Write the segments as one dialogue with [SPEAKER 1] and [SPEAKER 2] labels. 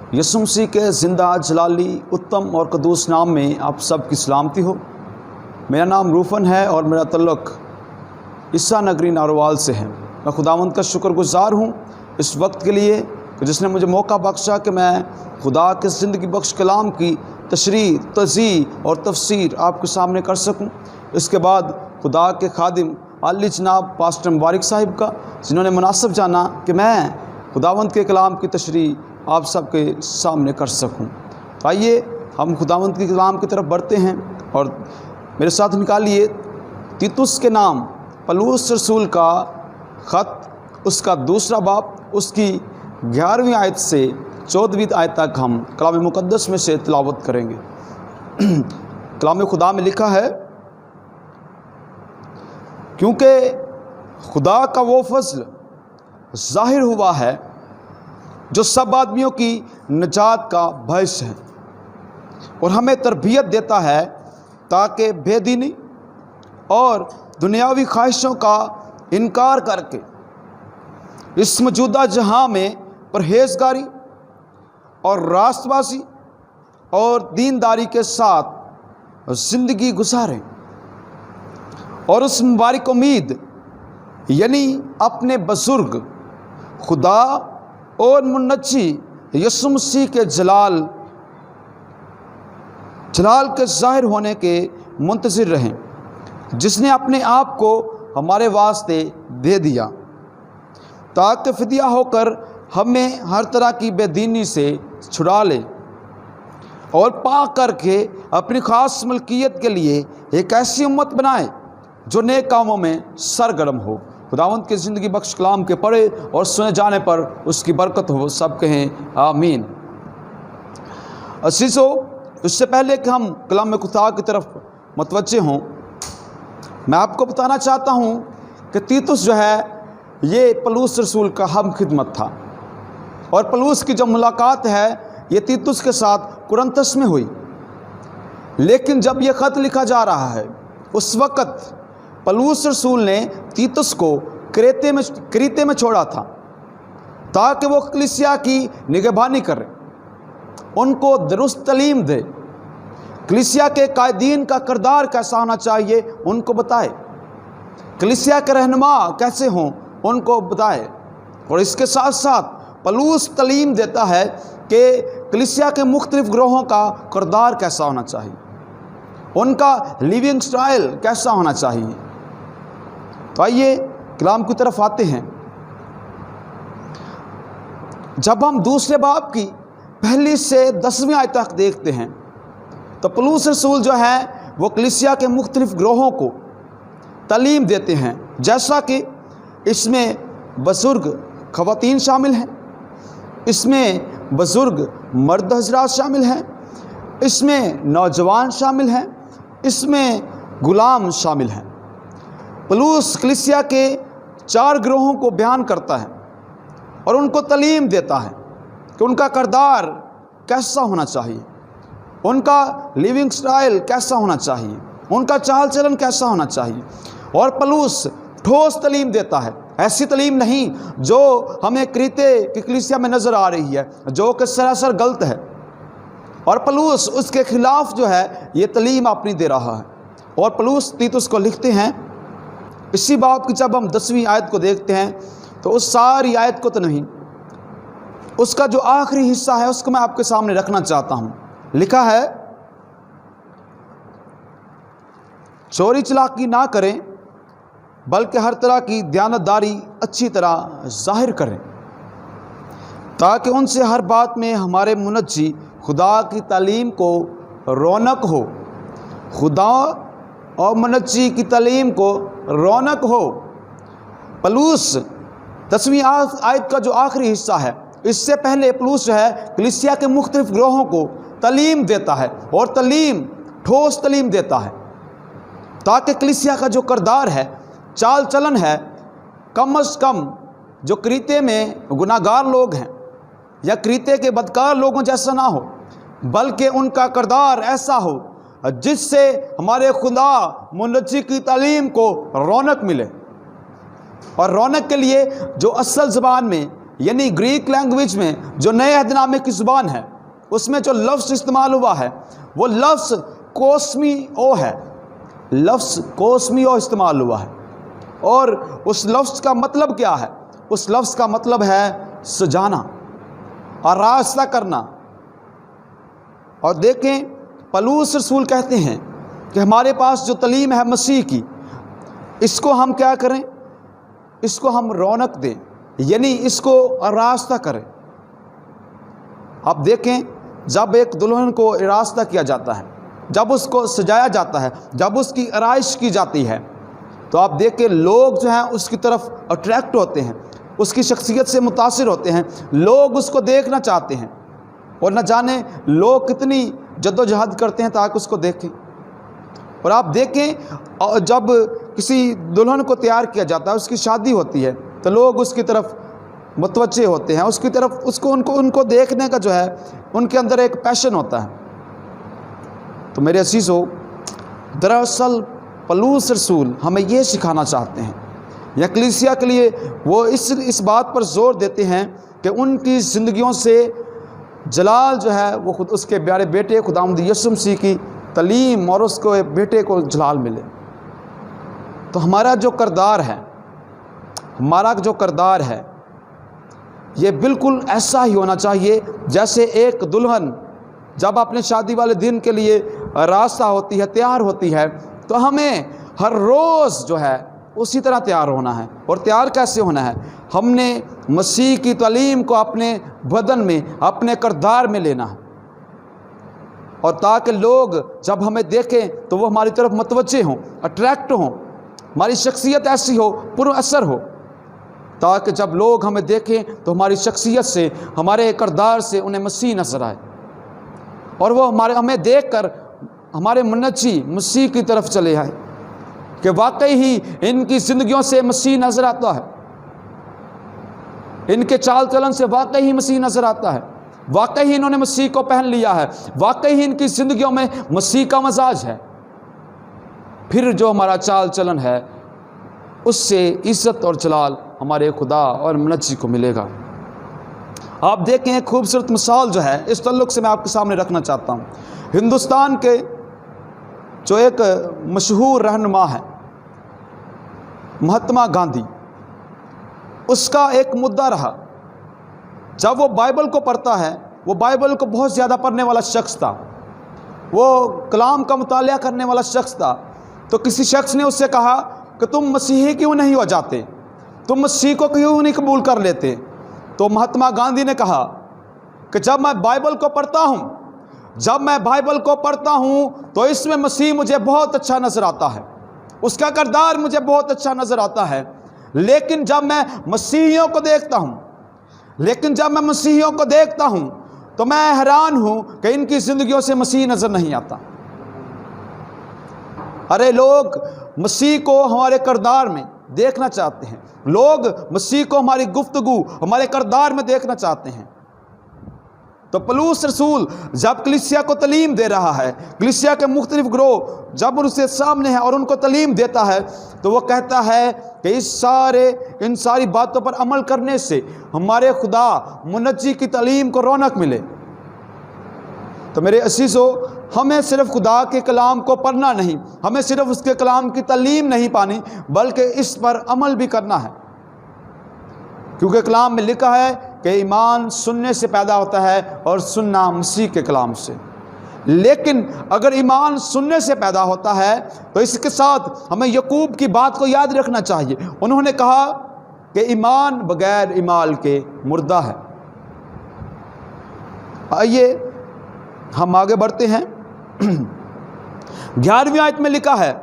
[SPEAKER 1] یسوع مسیح کے زندہ جلالی اتم اور قدوس نام میں آپ سب کی سلامتی ہو۔ میرا نام روفن ہے اور میرا تعلق عیسیٰ نگری ناروال سے ہے۔ میں خداوند کا شکر گزار ہوں اس وقت کے لیے کہ جس نے مجھے موقع بخشا کہ میں خدا کے زندگی بخش کلام کی تشریح، توضیح اور تفسیر آپ کے سامنے کر سکوں۔ اس کے بعد خدا کے خادم عالی جناب پاسٹر مبارک صاحب کا، جنہوں نے مناسب جانا کہ میں خداوند کے کلام کی تشریح آپ سب کے سامنے کر سکوں۔ آئیے ہم خداوند کے کلام کی طرف بڑھتے ہیں اور میرے ساتھ نکالیے تیتس کے نام پولس رسول کا خط، اس کا دوسرا باب، اس کی 11ویں آیت سے 14ویں آیت تک ہم کلام مقدس میں سے تلاوت کریں گے۔ کلام خدا میں لکھا ہے، کیونکہ خدا کا وہ فضل ظاہر ہوا ہے جو سب آدمیوں کی نجات کا باعث ہے اور ہمیں تربیت دیتا ہے تاکہ بے دینی اور دنیاوی خواہشوں کا انکار کر کے اس موجودہ جہاں میں پرہیزگاری اور راست بازی اور دینداری کے ساتھ زندگی گزاریں اور اس مبارک امید یعنی اپنے بزرگ خدا اور منجی یسوع مسیح کے جلال کے ظاہر ہونے کے منتظر رہیں، جس نے اپنے آپ کو ہمارے واسطے دے دیا تاکہ فدیہ ہو کر ہمیں ہر طرح کی بے دینی سے چھڑا لے اور پاک کر کے اپنی خاص ملکیت کے لیے ایک ایسی امت بنائے جو نیک کاموں میں سرگرم ہو۔ خداوند کے زندگی بخش کلام کے پڑھے اور سنے جانے پر اس کی برکت ہو، سب کہیں آمین۔ عزیزو، اس سے پہلے کہ ہم کلام خدا کی طرف متوجہ ہوں، میں آپ کو بتانا چاہتا ہوں کہ تیتس جو ہے یہ پولس رسول کا ہم خدمت تھا، اور پولس کی جو ملاقات ہے یہ تیتس کے ساتھ کرنتھس میں ہوئی، لیکن جب یہ خط لکھا جا رہا ہے اس وقت پولس رسول نے تیتس کو کریتے میں چھوڑا تھا تاکہ وہ کلیسیا کی نگہبانی کرے، ان کو درست تعلیم دے، کلیسیا کے قائدین کا کردار کیسا ہونا چاہیے ان کو بتائے، کلیسیا کے رہنما کیسے ہوں ان کو بتائے، اور اس کے ساتھ ساتھ پولس تعلیم دیتا ہے کہ کلیسیا کے مختلف گروہوں کا کردار کیسا ہونا چاہیے، ان کا لیونگ سٹائل کیسا ہونا چاہیے۔ تو آئیے کلام کی طرف آتے ہیں۔ جب ہم دوسرے باب کی 1 سے 10ویں آیت تک دیکھتے ہیں تو پولس رسول جو ہے وہ کلیسیا کے مختلف گروہوں کو تعلیم دیتے ہیں، جیسا کہ اس میں بزرگ خواتین شامل ہیں، اس میں بزرگ مرد حضرات شامل ہیں، اس میں نوجوان شامل ہیں، اس میں غلام شامل ہیں۔ پولس کلیسیا کے 4 گروہوں کو بیان کرتا ہے اور ان کو تعلیم دیتا ہے کہ ان کا کردار کیسا ہونا چاہیے، ان کا لیونگ سٹائل کیسا ہونا چاہیے، ان کا چال چلن کیسا ہونا چاہیے، اور پولس ٹھوس تعلیم دیتا ہے، ایسی تعلیم نہیں جو ہمیں کریتے کی کلیسیا میں نظر آ رہی ہے جو کہ سراسر غلط ہے، اور پولس اس کے خلاف جو ہے یہ تعلیم اپنی دے رہا ہے۔ اور پولس تیتس کو لکھتے ہیں، اسی باب کی جب ہم 10ویں آیت کو دیکھتے ہیں تو اس ساری آیت کو تو نہیں، اس کا جو آخری حصہ ہے اس کو میں آپ کے سامنے رکھنا چاہتا ہوں۔ لکھا ہے، چوری چلاکی نہ کریں بلکہ ہر طرح کی دیانتداری اچھی طرح ظاہر کریں تاکہ ان سے ہر بات میں ہمارے منجی خدا کی تعلیم کو رونق ہو، خدا اور منجی کی تعلیم کو رونق ہو۔ پولس 10ویں آیت کا جو آخری حصہ ہے، اس سے پہلے پولس جو ہے کلیسیا کے مختلف گروہوں کو تعلیم دیتا ہے، اور ٹھوس تعلیم دیتا ہے تاکہ کلیسیا کا جو کردار ہے، چال چلن ہے، کم از کم جو کریتے میں گناہ گار لوگ ہیں یا کریتے کے بدکار لوگوں جیسا نہ ہو، بلکہ ان کا کردار ایسا ہو جس سے ہمارے خدا منجی کی تعلیم کو رونق ملے۔ اور رونق کے لیے جو اصل زبان میں یعنی گریک لینگویج میں جو نئے عہد نامے کی زبان ہے اس میں جو لفظ استعمال ہوا ہے وہ لفظ کوسمی او ہے، لفظ کوسمی او استعمال ہوا ہے، اور اس لفظ کا مطلب کیا ہے؟ اس لفظ کا مطلب ہے سجانا، آراستہ کرنا۔ اور دیکھیں پولس رسول کہتے ہیں کہ ہمارے پاس جو تعلیم ہے مسیح کی، اس کو ہم کیا کریں؟ اس کو ہم رونق دیں، یعنی اس کو آراستہ کریں۔ آپ دیکھیں جب ایک دلہن کو آراستہ کیا جاتا ہے، جب اس کو سجایا جاتا ہے، جب اس کی آرائش کی جاتی ہے، تو آپ دیکھیں لوگ جو ہیں اس کی طرف اٹریکٹ ہوتے ہیں، اس کی شخصیت سے متاثر ہوتے ہیں، لوگ اس کو دیکھنا چاہتے ہیں، اور نہ جانے لوگ کتنی جد و جہد کرتے ہیں تاکہ اس کو دیکھیں۔ اور آپ دیکھیں جب کسی دلہن کو تیار کیا جاتا ہے، اس کی شادی ہوتی ہے، تو لوگ اس کی طرف متوجہ ہوتے ہیں، اس کی طرف ان کو دیکھنے کا جو ہے ان کے اندر ایک پیشن ہوتا ہے۔ تو میرے عزیزو، دراصل پولس رسول ہمیں یہ سکھانا چاہتے ہیں، یا کلیسیا کے لیے وہ اس بات پر زور دیتے ہیں کہ ان کی زندگیوں سے جلال جو ہے وہ خود اس کے پیارے بیٹے خداوند یسوع مسیح کی تعلیم اور اس کو بیٹے کو جلال ملے۔ تو ہمارا جو کردار ہے یہ بالکل ایسا ہی ہونا چاہیے جیسے ایک دلہن جب اپنے شادی والے دن کے لیے راستہ ہوتی ہے، تیار ہوتی ہے، تو ہمیں ہر روز جو ہے اسی طرح تیار ہونا ہے۔ اور تیار کیسے ہونا ہے؟ ہم نے مسیح کی تعلیم کو اپنے بدن میں، اپنے کردار میں لینا ہے، اور تاکہ لوگ جب ہمیں دیکھیں تو وہ ہماری طرف متوجہ ہوں، اٹریکٹ ہوں، ہماری شخصیت ایسی ہو، پر اثر ہو، تاکہ جب لوگ ہمیں دیکھیں تو ہماری شخصیت سے، ہمارے کردار سے انہیں مسیح نظر آئے، اور وہ ہمیں دیکھ کر ہمارے منجی مسیح کی طرف چلے آئے کہ واقعی ہی ان کی زندگیوں سے مسیح نظر آتا ہے، ان کے چال چلن سے واقعی ہی مسیح نظر آتا ہے، واقعی ہی انہوں نے مسیح کو پہن لیا ہے، واقعی ہی ان کی زندگیوں میں مسیح کا مزاج ہے۔ پھر جو ہمارا چال چلن ہے اس سے عزت اور جلال ہمارے خدا اور منجی کو ملے گا۔ آپ دیکھیں ایک خوبصورت مثال جو ہے اس تعلق سے میں آپ کے سامنے رکھنا چاہتا ہوں۔ ہندوستان کے جو ایک مشہور رہنما ہے مہاتما گاندھی، اس کا ایک مدعا رہا، جب وہ بائبل کو پڑھتا ہے، وہ بائبل کو بہت زیادہ پڑھنے والا شخص تھا، وہ کلام کا مطالعہ کرنے والا شخص تھا، تو کسی شخص نے اس سے کہا کہ تم مسیحی کیوں نہیں ہو جاتے، تم مسیح کو کیوں نہیں قبول کر لیتے؟ تو مہاتما گاندھی نے کہا کہ جب میں بائبل کو پڑھتا ہوں تو اس میں مسیح مجھے بہت اچھا نظر آتا ہے، اس کا کردار مجھے بہت اچھا نظر آتا ہے، لیکن جب میں مسیحیوں کو دیکھتا ہوں تو میں حیران ہوں کہ ان کی زندگیوں سے مسیح نظر نہیں آتا۔ ارے لوگ مسیح کو ہمارے کردار میں دیکھنا چاہتے ہیں، لوگ مسیح کو ہماری گفتگو، ہمارے کردار میں دیکھنا چاہتے ہیں۔ تو پولس رسول جب کلیسیا کو تعلیم دے رہا ہے، کلیسیا کے مختلف گروہ جب ان سے سامنے ہیں اور ان کو تعلیم دیتا ہے، تو وہ کہتا ہے کہ ان ساری باتوں پر عمل کرنے سے ہمارے خدا منجی کی تعلیم کو رونق ملے۔ تو میرے عزیزو، ہمیں صرف خدا کے کلام کو پڑھنا نہیں، ہمیں صرف اس کے کلام کی تعلیم نہیں پانی، بلکہ اس پر عمل بھی کرنا ہے، کیونکہ کلام میں لکھا ہے کہ ایمان سننے سے پیدا ہوتا ہے اور سننا مسیح کے کلام سے۔ لیکن اگر ایمان سننے سے پیدا ہوتا ہے تو اس کے ساتھ ہمیں یعقوب کی بات کو یاد رکھنا چاہیے، انہوں نے کہا کہ ایمان بغیر اعمال کے مردہ ہے۔ آئیے ہم آگے بڑھتے ہیں۔ 11ویں آیت میں لکھا ہے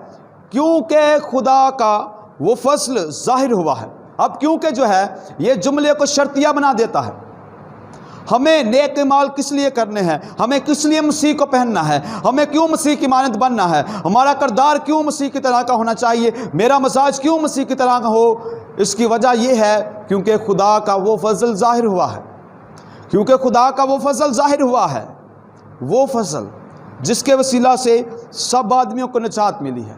[SPEAKER 1] کیونکہ خدا کا وہ فضل ظاہر ہوا ہے۔ اب کیونکہ جو ہے یہ جملے کو شرطیہ بنا دیتا ہے۔ ہمیں نیک اعمال کس لیے کرنے ہیں، ہمیں کس لیے مسیح کو پہننا ہے، ہمیں کیوں مسیح کی مانند بننا ہے، ہمارا کردار کیوں مسیح کی طرح کا ہونا چاہیے، میرا مزاج کیوں مسیح کی طرح کا ہو۔ اس کی وجہ یہ ہے کیونکہ خدا کا وہ فضل ظاہر ہوا ہے، کیونکہ خدا کا وہ فضل ظاہر ہوا ہے، وہ فضل جس کے وسیلہ سے سب آدمیوں کو نجات ملی ہے۔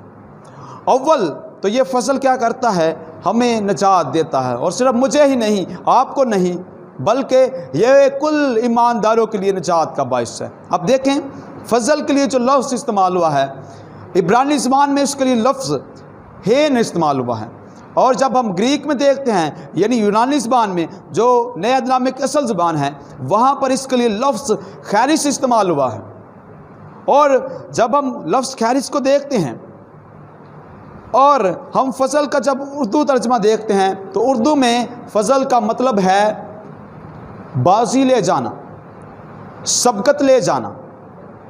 [SPEAKER 1] اول تو یہ فضل کیا کرتا ہے؟ ہمیں نجات دیتا ہے، اور صرف مجھے ہی نہیں، آپ کو نہیں، بلکہ یہ کل ایمانداروں کے لیے نجات کا باعث ہے۔ اب دیکھیں فضل کے لیے جو لفظ استعمال ہوا ہے، عبرانی زبان میں اس کے لیے لفظ ہین استعمال ہوا ہے، اور جب ہم گریک میں دیکھتے ہیں یعنی یونانی زبان میں جو نئے عہد نامے کی اصل زبان ہے، وہاں پر اس کے لیے لفظ خیرس استعمال ہوا ہے۔ اور جب ہم لفظ خیرس کو دیکھتے ہیں اور ہم فضل کا جب اردو ترجمہ دیکھتے ہیں تو اردو میں فضل کا مطلب ہے بازی لے جانا، سبقت لے جانا۔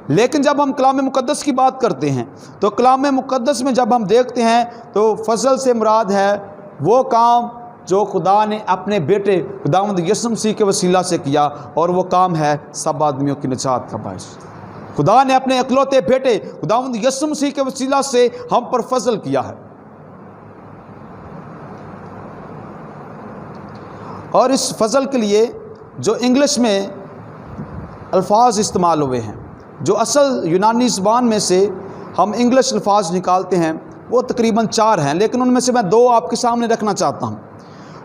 [SPEAKER 1] لیکن جب ہم کلام مقدس کی بات کرتے ہیں تو کلام مقدس میں جب ہم دیکھتے ہیں تو فضل سے مراد ہے وہ کام جو خدا نے اپنے بیٹے خداوند یسوع مسیح کے وسیلہ سے کیا، اور وہ کام ہے سب آدمیوں کی نجات کا باعث۔ خدا نے اپنے اکلوتے بیٹے خداوند یسوع مسیح کے وسیلہ سے ہم پر فضل کیا ہے۔ اور اس فضل کے لیے جو انگلش میں الفاظ استعمال ہوئے ہیں، جو اصل یونانی زبان میں سے ہم انگلش الفاظ نکالتے ہیں، وہ تقریباً 4 ہیں، لیکن ان میں سے میں 2 آپ کے سامنے رکھنا چاہتا ہوں۔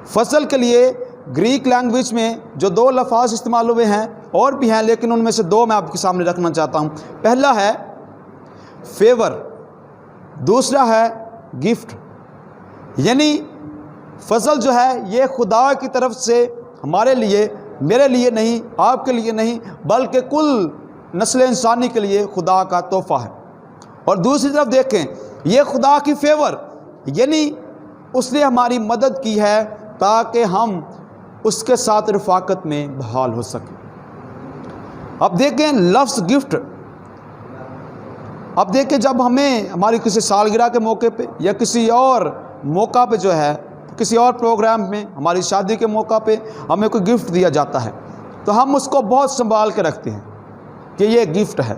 [SPEAKER 1] فضل کے لیے گریک لینگویج میں جو 2 لفظ استعمال ہوئے ہیں، اور بھی ہیں لیکن ان میں سے 2 میں آپ کے سامنے رکھنا چاہتا ہوں۔ پہلا ہے فیور، دوسرا ہے گفٹ۔ یعنی فضل جو ہے یہ خدا کی طرف سے ہمارے لیے، میرے لیے نہیں، آپ کے لیے نہیں، بلکہ کل نسل انسانی کے لیے خدا کا تحفہ ہے۔ اور دوسری طرف دیکھیں یہ خدا کی فیور، یعنی اس نے ہماری مدد کی ہے تاکہ ہم اس کے ساتھ رفاقت میں بحال ہو سکیں۔ اب دیکھیں لفظ گفٹ، اب دیکھیں جب ہمیں ہماری کسی سالگرہ کے موقع پہ یا کسی اور موقع پہ جو ہے، کسی اور پروگرام میں، ہماری شادی کے موقع پہ ہمیں کوئی گفٹ دیا جاتا ہے تو ہم اس کو بہت سنبھال کے رکھتے ہیں کہ یہ گفٹ ہے۔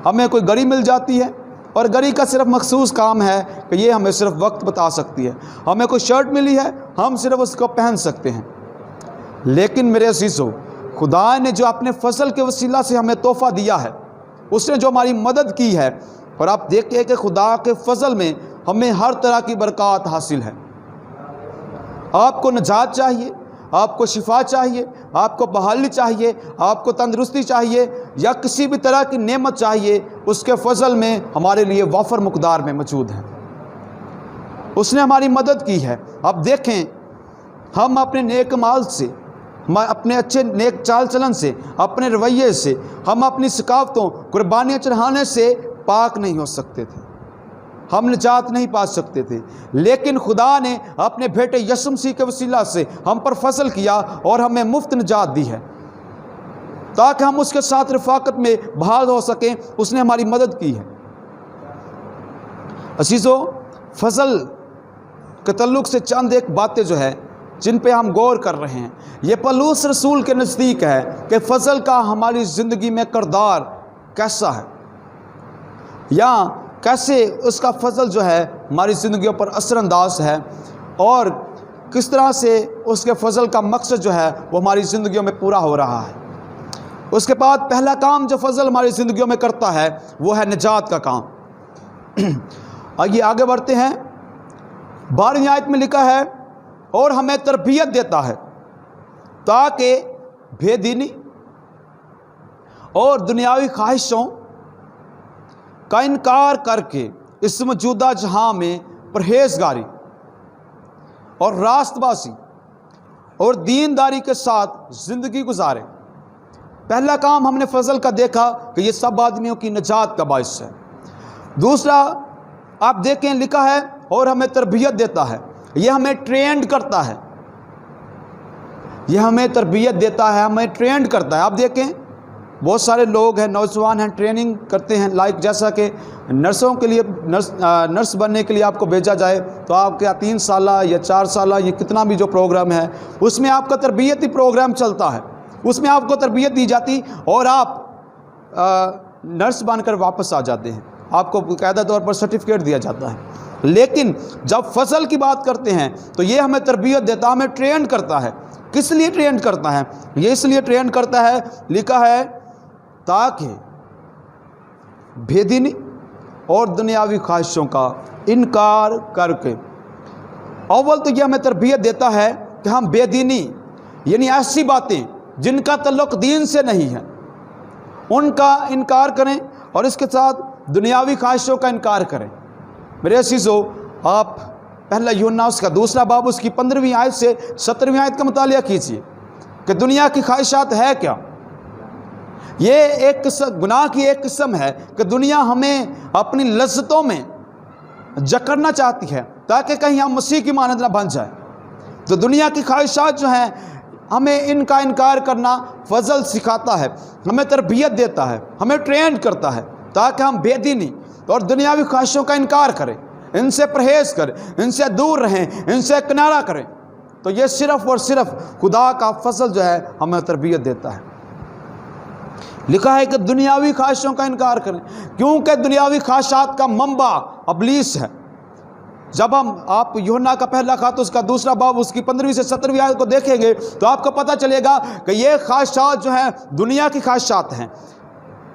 [SPEAKER 1] ہمیں کوئی گھڑی مل جاتی ہے، اور گھڑی کا صرف مخصوص کام ہے کہ یہ ہمیں صرف وقت بتا سکتی ہے۔ ہمیں کوئی شرٹ ملی ہے، ہم صرف اس کو پہن سکتے ہیں۔ لیکن میرے عزیزو، خدا نے جو اپنے فضل کے وسیلہ سے ہمیں تحفہ دیا ہے، اس نے جو ہماری مدد کی ہے، اور آپ دیکھیں کہ خدا کے فضل میں ہمیں ہر طرح کی برکات حاصل ہے۔ آپ کو نجات چاہیے، آپ کو شفا چاہیے، آپ کو بحالی چاہیے، آپ کو تندرستی چاہیے، یا کسی بھی طرح کی نعمت چاہیے، اس کے فضل میں ہمارے لیے وافر مقدار میں موجود ہے۔ اس نے ہماری مدد کی ہے۔ اب دیکھیں ہم اپنے نیک مال سے، اپنے اچھے نیک چال چلن سے، اپنے رویے سے، ہم اپنی ثقافتوں، قربانیاں چڑھانے سے پاک نہیں ہو سکتے تھے، ہم نجات نہیں پا سکتے تھے۔ لیکن خدا نے اپنے بیٹے یسوع مسیح کے وسیلہ سے ہم پر فضل کیا اور ہمیں مفت نجات دی ہے تاکہ ہم اس کے ساتھ رفاقت میں بحال ہو سکیں۔ اس نے ہماری مدد کی ہے۔ عزیزو، فضل کے تعلق سے چند ایک باتیں جو ہے جن پہ ہم غور کر رہے ہیں، یہ پولس رسول کے نزدیک ہے کہ فضل کا ہماری زندگی میں کردار کیسا ہے، یا کیسے اس کا فضل جو ہے ہماری زندگیوں پر اثر انداز ہے، اور کس طرح سے اس کے فضل کا مقصد جو ہے وہ ہماری زندگیوں میں پورا ہو رہا ہے۔ اس کے بعد پہلا کام جو فضل ہماری زندگیوں میں کرتا ہے وہ ہے نجات کا کام۔ آئیے آگے بڑھتے ہیں۔ 12ویں آیت میں لکھا ہے، اور ہمیں تربیت دیتا ہے تاکہ بے دینی اور دنیاوی خواہشوں کا انکار کر کے اس موجودہ جہاں میں پرہیزگاری اور راست بازی اور دینداری کے ساتھ زندگی گزارے۔ پہلا کام ہم نے فضل کا دیکھا کہ یہ سب آدمیوں کی نجات کا باعث ہے۔ دوسرا آپ دیکھیں لکھا ہے، اور ہمیں تربیت دیتا ہے، یہ ہمیں ٹرینڈ کرتا ہے، یہ ہمیں تربیت دیتا ہے، ہمیں ٹرینڈ کرتا ہے۔ آپ دیکھیں بہت سارے لوگ ہیں، نوجوان ہیں، ٹریننگ کرتے ہیں، لائک جیسا کہ نرسوں کے لیے نرس بننے کے لیے آپ کو بھیجا جائے تو آپ کا 3 سالہ یا 4 سالہ یہ کتنا بھی جو پروگرام ہے اس میں آپ کا تربیتی پروگرام چلتا ہے، اس میں آپ کو تربیت دی جاتی اور آپ نرس بن کر واپس آ جاتے ہیں، آپ کو باقاعدہ طور پر سرٹیفکیٹ دیا جاتا ہے۔ لیکن جب فضل کی بات کرتے ہیں تو یہ ہمیں تربیت دیتا ہے، ہمیں ٹرینڈ کرتا ہے۔ کس لیے ٹرینڈ کرتا ہے؟ یہ اس لیے ٹرینڈ کرتا ہے، لکھا ہے تاکہ بے دینی اور دنیاوی خواہشوں کا انکار کر کے۔ اول تو یہ ہمیں تربیت دیتا ہے کہ ہم بے دینی یعنی ایسی باتیں جن کا تعلق دین سے نہیں ہے ان کا انکار کریں، اور اس کے ساتھ دنیاوی خواہشوں کا انکار کریں۔ میرے عزیزو، آپ پہلا یوحنا اس کا 2 باب اس کی 15ویں آیت سے 17ویں آیت کا مطالعہ کیجیے کہ دنیا کی خواہشات ہے کیا۔ یہ ایک قسم گناہ کی ایک قسم ہے کہ دنیا ہمیں اپنی لذتوں میں جکڑنا چاہتی ہے تاکہ کہیں ہم مسیح کی مانند نہ بن جائیں۔ تو دنیا کی خواہشات جو ہیں ہمیں ان کا انکار کرنا فضل سکھاتا ہے، ہمیں تربیت دیتا ہے، ہمیں ٹرینڈ کرتا ہے تاکہ ہم بے دینی اور دنیاوی خواہشوں کا انکار کریں، ان سے پرہیز کریں، ان سے دور رہیں، ان سے کنارہ کریں۔ تو یہ صرف اور صرف خدا کا فضل جو ہے ہمیں تربیت دیتا ہے۔ لکھا ہے کہ دنیاوی خواہشوں کا انکار کریں، کیونکہ دنیاوی خواہشات کا منبع ابلیس ہے۔ جب آپ یوحنا کا پہلا خط اس کا 2 باب اس کی 15ویں سے 17ویں آیت کو دیکھیں گے تو آپ کو پتہ چلے گا کہ یہ خواہشات جو ہیں دنیا کی خواہشات ہیں،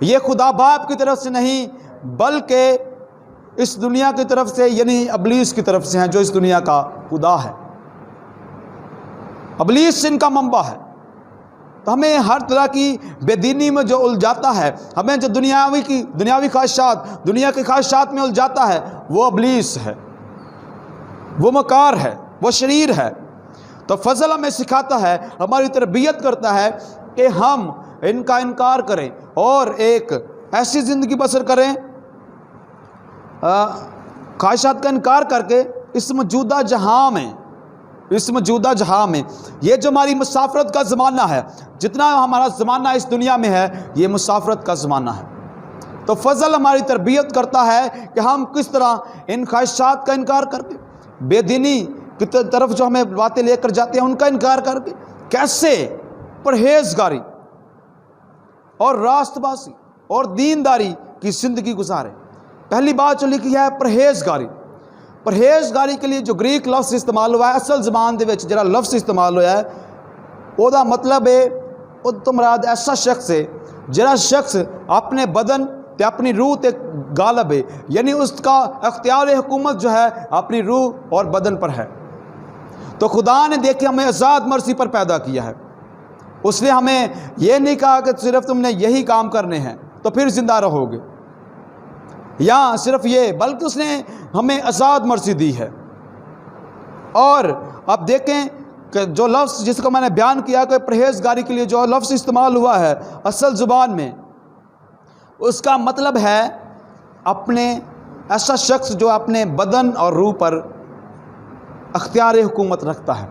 [SPEAKER 1] یہ خدا باپ کی طرف سے نہیں بلکہ اس دنیا کی طرف سے یعنی ابلیس کی طرف سے ہیں، جو اس دنیا کا خدا ہے۔ ابلیس ان کا منبع ہے۔ تو ہمیں ہر طرح کی بے دینی میں جو الجھاتا ہے، ہمیں جو دنیاوی خواہشات دنیا کی خواہشات میں الجھاتا ہے، وہ ابلیس ہے، وہ مکار ہے، وہ شریر ہے۔ تو فضل ہمیں سکھاتا ہے، ہماری تربیت کرتا ہے کہ ہم ان کا انکار کریں اور ایک ایسی زندگی بسر کریں خواہشات کا انکار کر کے اس موجودہ جہاں میں یہ جو ہماری مسافرت کا زمانہ ہے، جتنا ہمارا زمانہ اس دنیا میں ہے یہ مسافرت کا زمانہ ہے۔ تو فضل ہماری تربیت کرتا ہے کہ ہم کس طرح ان خواہشات کا انکار کر کے، بے دینی کی طرف جو ہمیں باتیں لے کر جاتے ہیں ان کا انکار کر کے کیسے پرہیزگاری اور راست بازی اور دینداری کی زندگی گزارے۔ پہلی بات جو لکھی ہے پرہیزگاری کے لیے جو گریک لفظ استعمال ہوا ہے، اصل زبان دے وچ جڑا لفظ استعمال ہوا ہے وہ دا مطلب ہے وہ تو مراد ایسا شخص ہے جڑا شخص اپنے بدن تے اپنی روح تے غالب ہے، یعنی اس کا اختیار حکومت جو ہے اپنی روح اور بدن پر ہے۔ تو خدا نے دیکھے ہمیں آزاد مرضی پر پیدا کیا ہے، اس نے ہمیں یہ نہیں کہا کہ صرف تم نے یہی کام کرنے ہیں تو پھر زندہ رہو گے، یا صرف یہ، بلکہ اس نے ہمیں آزاد مرضی دی ہے۔ اور اب دیکھیں کہ جو لفظ جس کو میں نے بیان کیا کہ پرہیزگاری کے لیے جو لفظ استعمال ہوا ہے اصل زبان میں، اس کا مطلب ہے اپنے ایسا شخص جو اپنے بدن اور روح پر اختیار حکومت رکھتا ہے۔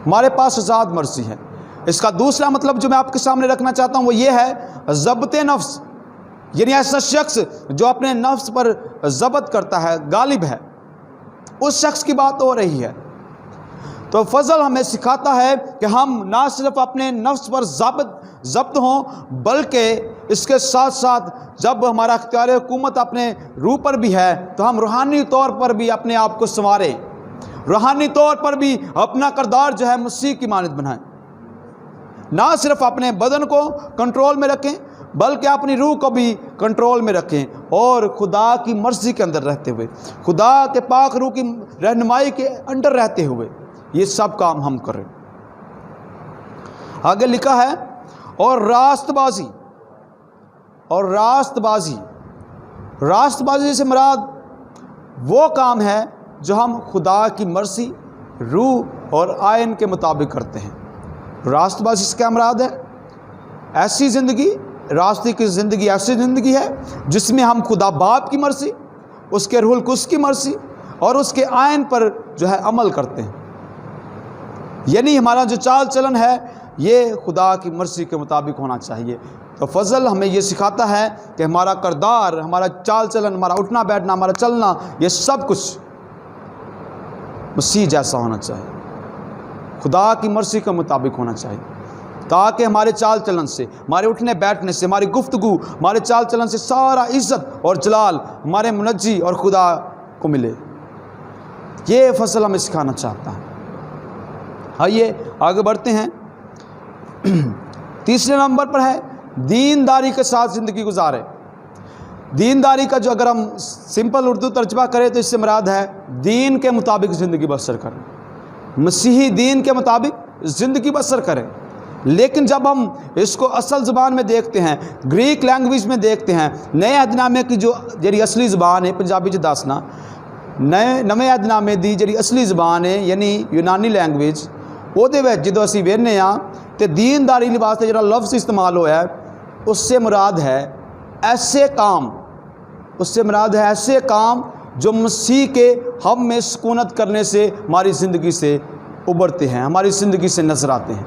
[SPEAKER 1] ہمارے پاس آزاد مرضی ہے۔ اس کا دوسرا مطلب جو میں آپ کے سامنے رکھنا چاہتا ہوں وہ یہ ہے ضبط نفس، یعنی ایسا شخص جو اپنے نفس پر ضبط کرتا ہے، غالب ہے، اس شخص کی بات ہو رہی ہے۔ تو فضل ہمیں سکھاتا ہے کہ ہم نہ صرف اپنے نفس پر ضبط ہوں بلکہ اس کے ساتھ ساتھ جب ہمارا اختیار حکومت اپنے روح پر بھی ہے تو ہم روحانی طور پر بھی اپنے آپ کو سنواریں، روحانی طور پر بھی اپنا کردار جو ہے مسیح کی مانند بنائیں، نہ صرف اپنے بدن کو کنٹرول میں رکھیں بلکہ اپنی روح کو بھی کنٹرول میں رکھیں، اور خدا کی مرضی کے اندر رہتے ہوئے، خدا کے پاک روح کی رہنمائی کے انڈر رہتے ہوئے یہ سب کام ہم کریں۔ آگے لکھا ہے اور راست بازی سے مراد وہ کام ہے جو ہم خدا کی مرضی، روح اور آئین کے مطابق کرتے ہیں۔ راست بازی سے کیا مراد ہے؟ ایسی زندگی، راستے کی زندگی ایسی زندگی ہے جس میں ہم خدا باپ کی مرضی، اس کے روح القدس کی مرضی اور اس کے آئین پر جو ہے عمل کرتے ہیں، یعنی ہمارا جو چال چلن ہے یہ خدا کی مرضی کے مطابق ہونا چاہیے۔ تو فضل ہمیں یہ سکھاتا ہے کہ ہمارا کردار، ہمارا چال چلن، ہمارا اٹھنا بیٹھنا، ہمارا چلنا، یہ سب کچھ مسیح جیسا ہونا چاہیے، خدا کی مرضی کے مطابق ہونا چاہیے، تاکہ ہمارے چال چلن سے، ہمارے اٹھنے بیٹھنے سے، ہماری گفتگو، ہمارے چال چلن سے سارا عزت اور جلال ہمارے منجی اور خدا کو ملے۔ یہ فضل ہمیں سکھانا چاہتا ہے۔ آئیے آگے بڑھتے ہیں۔ تیسرے نمبر پر ہے دینداری کے ساتھ زندگی گزارے۔ دینداری کا جو اگر ہم سمپل اردو ترجمہ کریں تو اس سے مراد ہے دین کے مطابق زندگی بسر کریں، مسیحی دین کے مطابق زندگی بسر کریں۔ لیکن جب ہم اس کو اصل زبان میں دیکھتے ہیں، گریک لینگویج میں دیکھتے ہیں، نئے عہد نامے کی جو جڑی اصلی زبان ہے پنجابی چ دسنا، نویں عہد نامے دی جڑی اصلی زبان ہے یعنی یونانی لینگویج، وہ جدو اسی وینے ہاں تو دینداری واسطے جڑا لفظ استعمال ہوا ہے اس سے مراد ہے ایسے کام، اس سے مراد ہے ایسے کام جو مسیح کے ہم میں سکونت کرنے سے ہماری زندگی سے ابھرتے ہیں، ہماری زندگی سے نظر آتے ہیں۔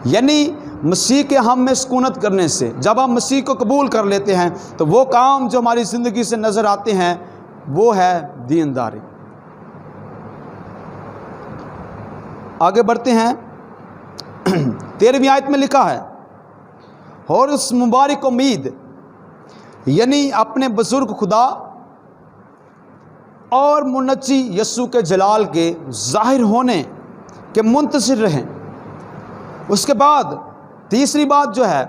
[SPEAKER 1] یعنی مسیح کے ہم میں سکونت کرنے سے جب ہم مسیح کو قبول کر لیتے ہیں تو وہ کام جو ہماری زندگی سے نظر آتے ہیں وہ ہے دینداری۔ آگے بڑھتے ہیں، 13ویں آیت میں لکھا ہے، اور اس مبارک امید یعنی اپنے بزرگ خدا اور منجی یسوع کے جلال کے ظاہر ہونے کے منتظر رہیں۔ اس کے بعد تیسری بات جو ہے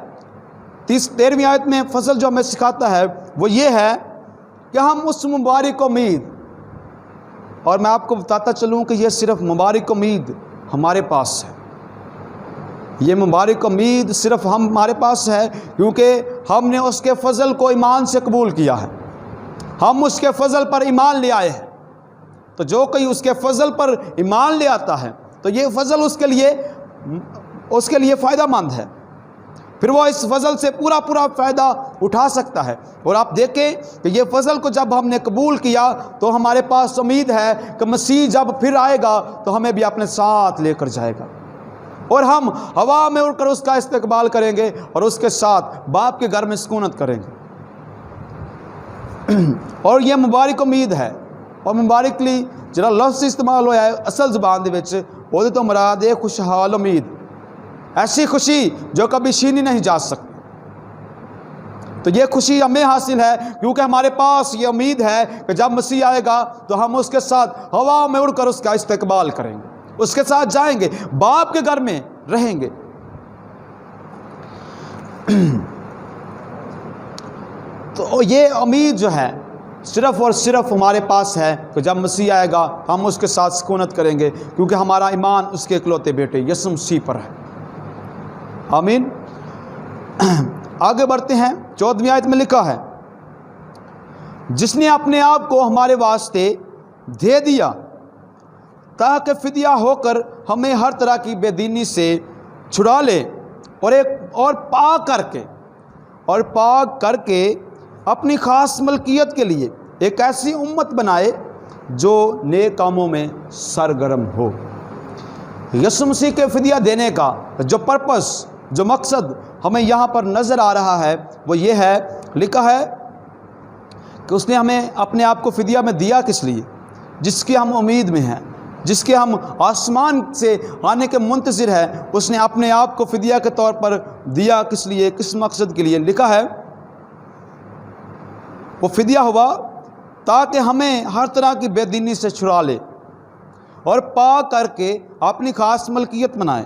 [SPEAKER 1] 13ویں آیت میں فصل جو ہمیں سکھاتا ہے وہ یہ ہے کہ ہم اس مبارک امید، اور میں آپ کو بتاتا چلوں کہ یہ صرف مبارک امید ہمارے پاس ہے، یہ مبارک امید صرف ہمارے پاس ہے کیونکہ ہم نے اس کے فضل کو ایمان سے قبول کیا ہے، ہم اس کے فضل پر ایمان لے آئے ہیں۔ تو جو کوئی اس کے فضل پر ایمان لے آتا ہے تو یہ فضل اس کے لیے فائدہ مند ہے، پھر وہ اس فضل سے پورا فائدہ اٹھا سکتا ہے۔ اور آپ دیکھیں کہ یہ فضل کو جب ہم نے قبول کیا تو ہمارے پاس امید ہے کہ مسیح جب پھر آئے گا تو ہمیں بھی اپنے ساتھ لے کر جائے گا، اور ہم ہوا میں اڑ کر اس کا استقبال کریں گے اور اس کے ساتھ باپ کے گھر میں سکونت کریں گے۔ اور یہ مبارک امید ہے، اور مبارکلی جڑا لفظ استعمال ہوا ہے اصل زبان دے وچ وہ تو مراد ہے خوشحال امید، ایسی خوشی جو کبھی چھینی نہیں جا سکتی۔ تو یہ خوشی ہمیں حاصل ہے کیونکہ ہمارے پاس یہ امید ہے کہ جب مسیح آئے گا تو ہم اس کے ساتھ ہوا میں اڑ کر اس کا استقبال کریں گے، اس کے ساتھ جائیں گے، باپ کے گھر میں رہیں گے۔ تو یہ امید جو ہے صرف اور صرف ہمارے پاس ہے کہ جب مسیح آئے گا ہم اس کے ساتھ سکونت کریں گے، کیونکہ ہمارا ایمان اس کے اکلوتے بیٹے یسوع مسیح پر ہے۔ آمین۔ آگے بڑھتے ہیں، 14ویں آیت میں لکھا ہے، جس نے اپنے آپ کو ہمارے واسطے دے دیا تاکہ فدیہ ہو کر ہمیں ہر طرح کی بے دینی سے چھڑا لے، اور پاک کر کے اپنی خاص ملکیت کے لیے ایک ایسی امت بنائے جو نیک کاموں میں سرگرم ہو۔ یسوع مسیح کے فدیہ دینے کا جو پرپس، جو مقصد ہمیں یہاں پر نظر آ رہا ہے وہ یہ ہے، لکھا ہے کہ اس نے ہمیں اپنے آپ کو فدیہ میں دیا کس لیے؟ جس کی ہم امید میں ہیں، جس کے ہم آسمان سے آنے کے منتظر ہیں، اس نے اپنے آپ کو فدیہ کے طور پر دیا کس لیے، کس مقصد کے لیے؟ لکھا ہے وہ فدیہ ہوا تاکہ ہمیں ہر طرح کی بے دینی سے چھڑا لے اور پاک کر کے اپنی خاص ملکیت بنائے،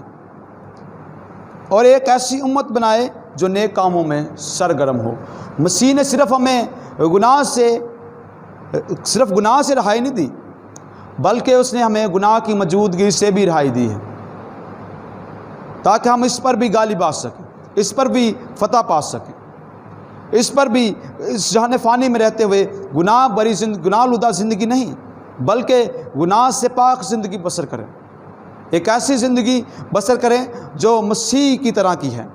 [SPEAKER 1] اور ایک ایسی امت بنائے جو نیک کاموں میں سرگرم ہو۔ مسیح نے صرف ہمیں گناہ سے رہائی نہیں دی، بلکہ اس نے ہمیں گناہ کی موجودگی سے بھی رہائی دی ہے تاکہ ہم اس پر بھی غالب آ سکیں، اس پر بھی فتح پا سکیں، اس پر بھی اس جہان فانی میں رہتے ہوئے گناہ لودہ زندگی نہیں بلکہ گناہ سے پاک زندگی بسر کریں، ایک ایسی زندگی بسر کریں جو مسیح کی طرح کی ہے،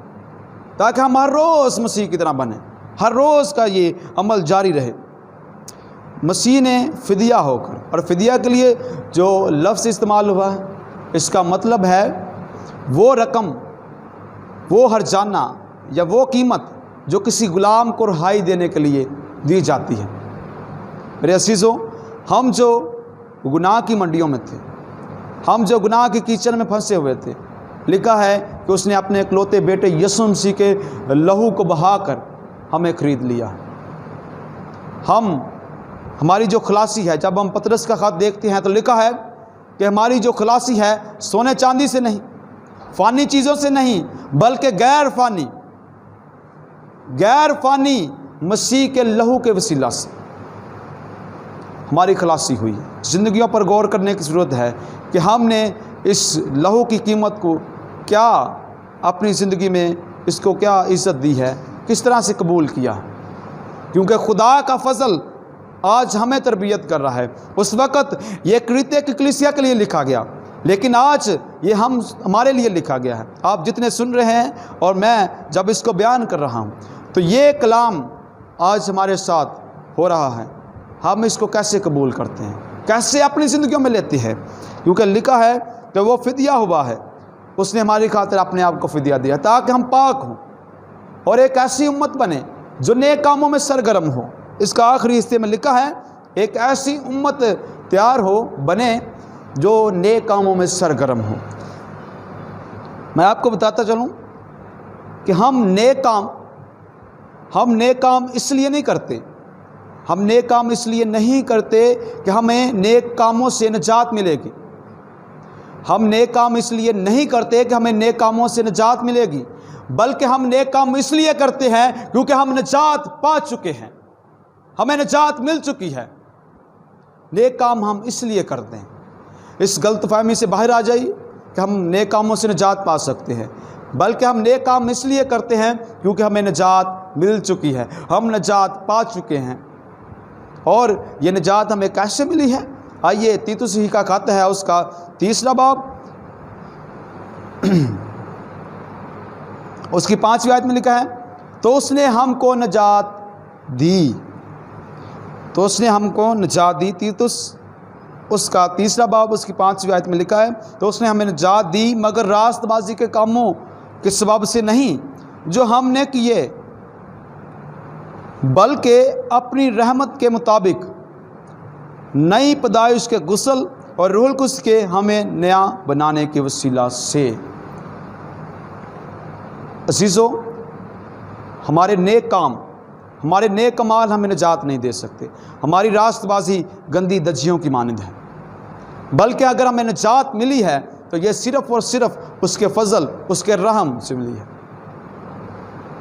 [SPEAKER 1] تاکہ ہم ہر روز مسیح کی طرح بنیں، ہر روز کا یہ عمل جاری رہے۔ مسیح نے فدیہ ہو کر، اور فدیہ کے لیے جو لفظ استعمال ہوا ہے اس کا مطلب ہے وہ رقم، وہ ہرجانہ یا وہ قیمت جو کسی غلام کو رہائی دینے کے لیے دی جاتی ہے۔ میرے عزیزوں، ہم جو گناہ کی منڈیوں میں تھے، ہم جو گناہ کی کیچڑ میں پھنسے ہوئے تھے، لکھا ہے کہ اس نے اپنے اکلوتے بیٹے یسوع مسیح کے لہو کو بہا کر ہمیں خرید لیا۔ ہماری جو خلاصی ہے، جب ہم پطرس کا خط دیکھتے ہیں تو لکھا ہے کہ ہماری جو خلاصی ہے سونے چاندی سے نہیں، فانی چیزوں سے نہیں، بلکہ غیر فانی مسیح کے لہو کے وسیلہ سے ہماری خلاصی ہوئی ہے۔ زندگیوں پر غور کرنے کی ضرورت ہے کہ ہم نے اس لہو کی قیمت کو کیا اپنی زندگی میں اس کو کیا عزت دی ہے، کس طرح سے قبول کیا ہے، کیونکہ خدا کا فضل آج ہمیں تربیت کر رہا ہے۔ اس وقت یہ کریتے کی کلیسیا کے لیے لکھا گیا، لیکن آج یہ ہمارے لیے لکھا گیا ہے۔ آپ جتنے سن رہے ہیں اور میں جب اس کو بیان کر رہا ہوں تو یہ کلام آج ہمارے ساتھ ہو رہا ہے۔ ہم اس کو کیسے قبول کرتے ہیں، کیسے اپنی زندگیوں میں لیتے ہیں، کیونکہ لکھا ہے کہ وہ فدیہ ہوا ہے، اس نے ہماری خاطر اپنے آپ کو فدیہ دیا تاکہ ہم پاک ہوں اور ایک ایسی امت بنے جو نیک کاموں میں سرگرم ہو۔ اس کا آخری حصے میں لکھا ہے ایک ایسی امت تیار ہو، بنے جو نیک کاموں میں سرگرم ہو۔ میں آپ کو بتاتا چلوں کہ ہم نیک کام اس لیے نہیں کرتے، ہم نیک کام اس لیے نہیں کرتے کہ ہمیں نیک کاموں سے نجات ملے گی۔ ہم نیک کام اس لیے نہیں کرتے کہ ہمیں نیک کاموں سے نجات ملے گی، بلکہ ہم نیک کام اس لیے کرتے ہیں کیونکہ ہم نجات پا چکے ہیں، ہمیں نجات مل چکی ہے۔ نیک کام ہم اس لیے کرتے ہیں۔ اس غلط فہمی سے باہر آ جائیے کہ ہم نیک کاموں سے نجات پا سکتے ہیں، بلکہ ہم نیک کام اس لیے کرتے ہیں کیونکہ ہمیں نجات مل چکی ہے، ہم نجات پا چکے ہیں۔ اور یہ نجات ہمیں کیسے ملی ہے؟ آئیے تیتوس ہی کا خط ہے، اس کا 3 باب اس کی 5ویں آیت میں لکھا ہے، تو اس نے ہم کو نجات دی، تو اس نے ہم کو نجات دی۔ تیتوس اس کا 3 باب اس کی 5ویں آیت میں لکھا ہے، تو اس نے ہمیں نجات دی مگر راست بازی کے کاموں کے سبب سے نہیں جو ہم نے کیے، بلکہ اپنی رحمت کے مطابق نئی پیدائش کے غسل اور روح القدس کے ہمیں نیا بنانے کے وسیلہ سے۔ عزیزو، ہمارے نیک کام، ہمارے نیک کمال ہمیں نجات نہیں دے سکتے، ہماری راست بازی گندی دجیوں کی مانند ہے، بلکہ اگر ہمیں نجات ملی ہے تو یہ صرف اور صرف اس کے فضل، اس کے رحم سے ملی ہے۔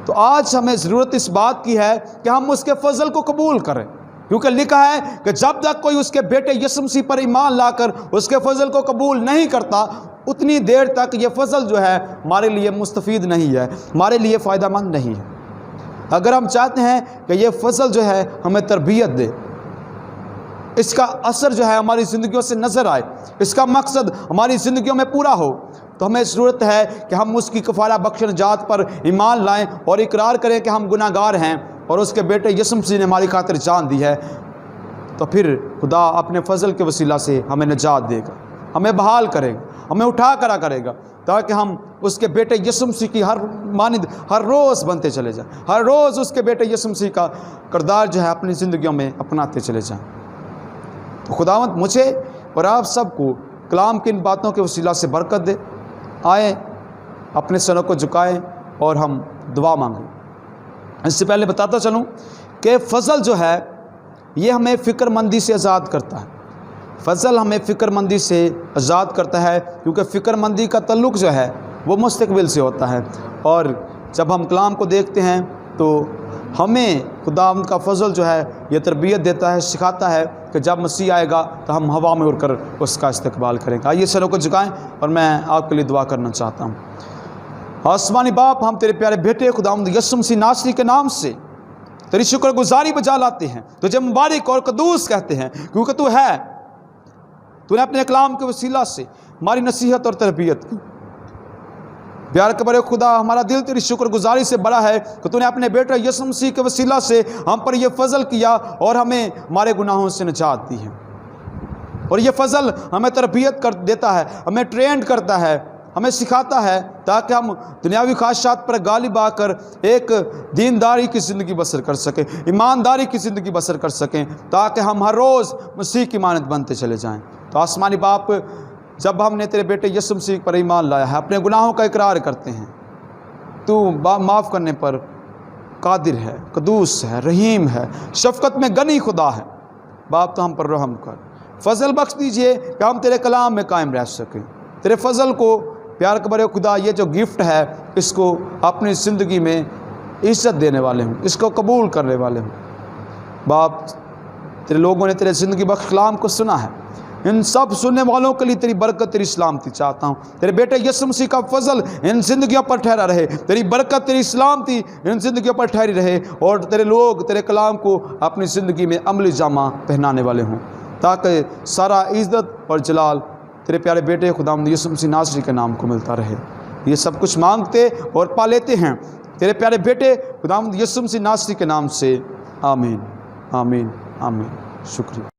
[SPEAKER 1] تو آج ہمیں ضرورت اس بات کی ہے کہ ہم اس کے فضل کو قبول کریں، کیونکہ لکھا ہے کہ جب تک کوئی اس کے بیٹے یسوع مسیح پر ایمان لا کر اس کے فضل کو قبول نہیں کرتا، اتنی دیر تک یہ فضل جو ہے ہمارے لیے مستفید نہیں ہے، ہمارے لیے فائدہ مند نہیں ہے۔ اگر ہم چاہتے ہیں کہ یہ فضل جو ہے ہمیں تربیت دے، اس کا اثر جو ہے ہماری زندگیوں سے نظر آئے، اس کا مقصد ہماری زندگیوں میں پورا ہو، تو ہمیں ضرورت ہے کہ ہم اس کی کفارہ بخش نجات پر ایمان لائیں اور اقرار کریں کہ ہم گناہ گار ہیں اور اس کے بیٹے یسوع مسیح نے ہماری خاطر جان دی ہے۔ تو پھر خدا اپنے فضل کے وسیلہ سے ہمیں نجات دے گا، ہمیں بحال کرے گا، ہمیں اٹھا کرا کرے گا، تاکہ ہم اس کے بیٹے یسوع مسیح کی ہر روز بنتے چلے جائیں، ہر روز اس کے بیٹے یسوع مسیح کا کردار جو ہے اپنی زندگیوں میں اپناتے چلے جائیں۔ تو خداوند مجھے اور آپ سب کو کلام کی ان باتوں کے وسیلہ سے برکت دے۔ آئیں اپنے سروں کو جھکائیں اور ہم دعا مانگیں۔ اس سے پہلے بتاتا چلوں کہ فضل جو ہے یہ ہمیں فکر مندی سے آزاد کرتا ہے، فضل ہمیں فکر مندی سے آزاد کرتا ہے، کیونکہ فکر مندی کا تعلق جو ہے وہ مستقبل سے ہوتا ہے، اور جب ہم کلام کو دیکھتے ہیں تو ہمیں خدا ان کا فضل جو ہے یہ تربیت دیتا ہے، سکھاتا ہے کہ جب مسیح آئے گا تو ہم ہوا میں اڑ کر اس کا استقبال کریں گے۔ آئیے سروں کو جھکائیں اور میں آپ کے لیے دعا کرنا چاہتا ہوں۔ آسمانی باپ، ہم تیرے پیارے بیٹے خداوند یسوع مسیح ناصری کے نام سے تیری شکر گزاری بجا لاتے ہیں، تجھے مبارک اور قدوس کہتے ہیں، کیونکہ تو ہے، تو نے اپنے کلام کے وسیلہ سے ہماری نصیحت اور تربیت کی۔ پیار کے بڑے خدا، ہمارا دل تیری شکر گزاری سے بڑا ہے کہ تو نے اپنے بیٹے یسوع مسیح کے وسیلہ سے ہم پر یہ فضل کیا اور ہمیں ہمارے گناہوں سے نجات دی ہے، اور یہ فضل ہمیں تربیت کر دیتا ہے، ہمیں ٹرینڈ کرتا ہے، ہمیں سکھاتا ہے تاکہ ہم دنیاوی خواہشات پر غالب آ کر ایک دینداری کی زندگی بسر کر سکیں، ایمانداری کی زندگی بسر کر سکیں، تاکہ ہم ہر روز مسیح کی مانند بنتے چلے جائیں۔ تو آسمانی باپ، جب ہم نے تیرے بیٹے یسوع مسیح پر ایمان لایا ہے، اپنے گناہوں کا اقرار کرتے ہیں، تو معاف کرنے پر قادر ہے، قدوس ہے، رحیم ہے، شفقت میں غنی خدا ہے۔ باپ تو ہم پر رحم کر، فضل بخش دیجئے کہ ہم تیرے کلام میں قائم رہ سکیں، تیرے فضل کو، پیار کے بڑے خدا، یہ جو گفٹ ہے اس کو اپنی زندگی میں عزت دینے والے ہوں، اس کو قبول کرنے والے ہوں۔ باپ، تیرے لوگوں نے تیرے زندگی بخش کلام کو سنا ہے، ان سب سننے والوں کے لیے تیری برکت، تیری سلامتی چاہتا ہوں۔ تیرے بیٹے یسوع مسیح کا فضل ان زندگیوں پر ٹھہرا رہے، تیری برکت، تیری سلامتی ان زندگیوں پر ٹھہری رہے، اور تیرے لوگ تیرے کلام کو اپنی زندگی میں عملی جامہ پہنانے والے ہوں، تاکہ سارا عزت اور جلال تیرے پیارے بیٹے خداوند یسوع مسیح ناصری کے نام کو ملتا رہے۔ یہ سب کچھ مانگتے اور پا لیتے ہیں تیرے پیارے بیٹے خداوند یسوع مسیح ناصری کے نام سے، آمین، آمین، آمین۔ شکریہ۔